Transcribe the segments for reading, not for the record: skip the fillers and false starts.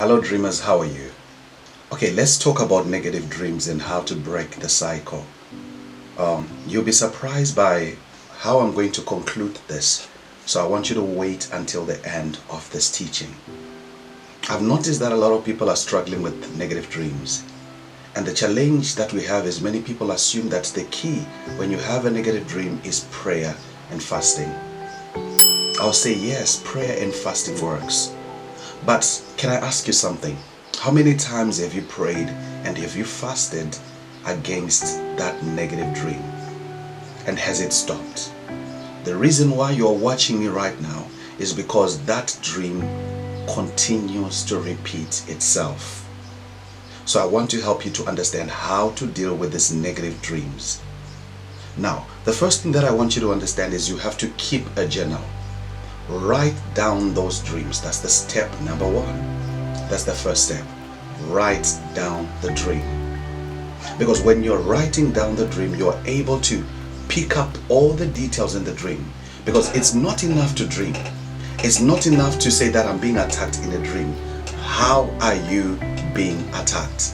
Hello dreamers, how are you? Okay, let's talk about negative dreams and how to break the cycle. You'll be surprised by how I'm going to conclude this. So I want you to wait until the end of this teaching. I've noticed that a lot of people are struggling with negative dreams. And the challenge that we have is many people assume that the key when you have a negative dream is prayer and fasting. I'll say yes, prayer and fasting works. But can I ask you something? How many times have you prayed and have you fasted against that negative dream? And has it stopped? The reason why you're watching me right now is because that dream continues to repeat itself. So I want to help you to understand how to deal with these negative dreams. Now, the first thing that I want you to understand is you have to keep a journal. Write down those dreams. That's the step number one. That's the first step. Write down the dream. Because when you're writing down the dream, you're able to pick up all the details in the dream. Because it's not enough to dream. It's not enough to say that I'm being attacked in a dream. How are you being attacked?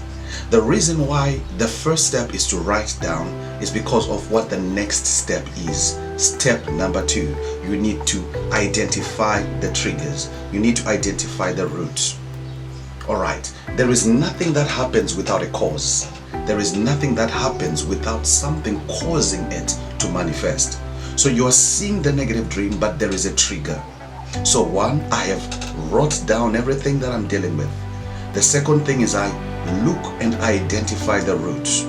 The reason why the first step is to write down is because of what the next step is. Step number two, you need to identify the triggers. You need to identify the roots. Alright, there is nothing that happens without a cause. There is nothing that happens without something causing it to manifest. So you are seeing the negative dream, but there is a trigger. So one, I have wrote down everything that I'm dealing with. The second thing is I look and identify the roots.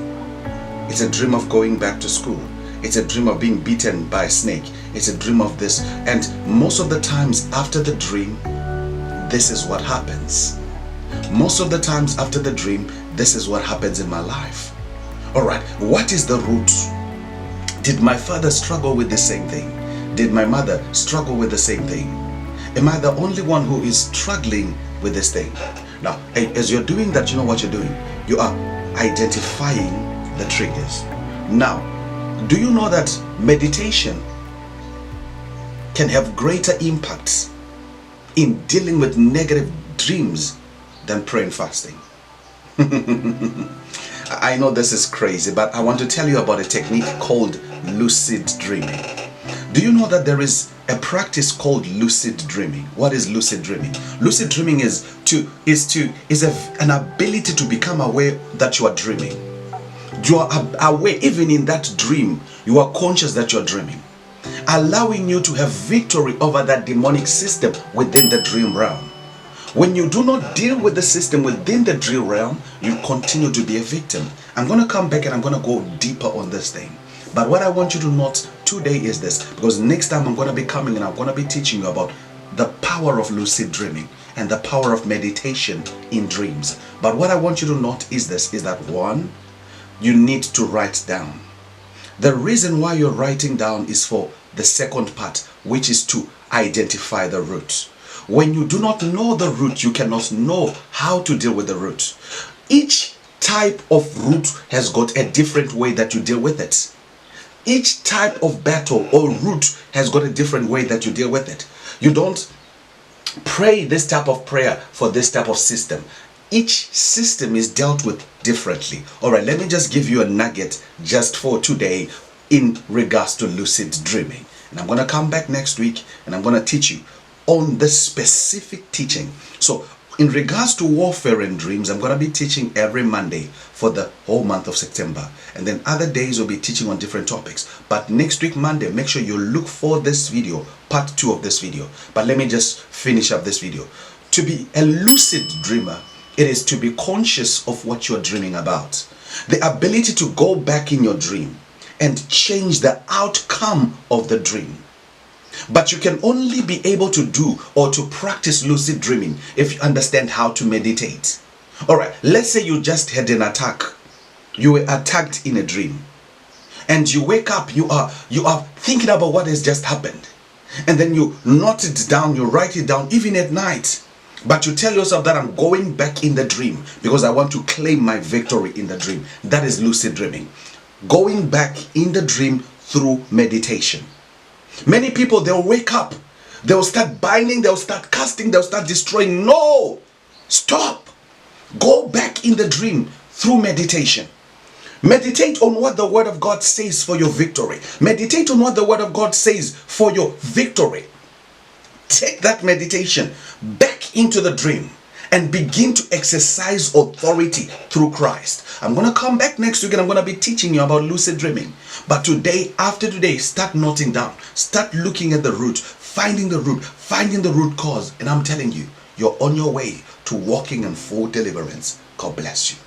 It's a dream of going back to school. It's a dream of being bitten by a snake. It's a dream of this. And most of the times after the dream, this is what happens. Most of the times after the dream, this is what happens in my life. Alright, what is the root? Did my father struggle with the same thing? Did my mother struggle with the same thing? Am I the only one who is struggling with this thing? Now, as you're doing that, you know what you're doing? You are identifying the triggers. Now, do you know that meditation can have greater impact in dealing with negative dreams than prayer and fasting? I know this is crazy, but I want to tell you about a technique called lucid dreaming. Do you know that there is a practice called lucid dreaming? What is lucid dreaming? Lucid dreaming is an ability to become aware that you are dreaming. You are aware, even in that dream, you are conscious that you are dreaming, allowing you to have victory over that demonic system within the dream realm. When you do not deal with the system within the dream realm, you continue to be a victim. I'm going to come back and I'm going to go deeper on this thing. But what I want you to note today is this, because next time I'm going to be coming and I'm going to be teaching you about the power of lucid dreaming and the power of meditation in dreams. But what I want you to note is this, is that one, you need to write down. The reason why you're writing down is for the second part, which is to identify the root. When you do not know the root, you cannot know how to deal with the root. Each type of root has got a different way that you deal with it. Each type of battle or root has got a different way that you deal with it. You don't pray this type of prayer for this type of system. Each system is dealt with differently. All right, let me just give you a nugget just for today in regards to lucid dreaming. And I'm going to come back next week and I'm going to teach you on this specific teaching. So in regards to warfare and dreams, I'm going to be teaching every Monday for the whole month of September. And then other days we'll be teaching on different topics. But next week, Monday, make sure you look for this video, part 2 of this video. But let me just finish up this video. To be a lucid dreamer, it is to be conscious of what you're dreaming about. The ability to go back in your dream and change the outcome of the dream. But you can only be able to do or to practice lucid dreaming if you understand how to meditate. Alright, let's say you just had an attack. You were attacked in a dream. And you wake up, you are thinking about what has just happened. And then you note it down, you write it down, even at night. But you tell yourself that I'm going back in the dream because I want to claim my victory in the dream. That is lucid dreaming. Going back in the dream through meditation. Many people, they'll wake up, they'll start binding, they'll start casting, they'll start destroying. No! Stop. Go back in the dream through meditation. Meditate on what the word of God says for your victory. Meditate on what the word of God says for your victory. Take that meditation back into the dream and begin to exercise authority through Christ. I'm going to come back next week and I'm going to be teaching you about lucid dreaming. But today, after today, start noting down. Start looking at the root, finding the root cause. And I'm telling you, you're on your way to walking in full deliverance. God bless you.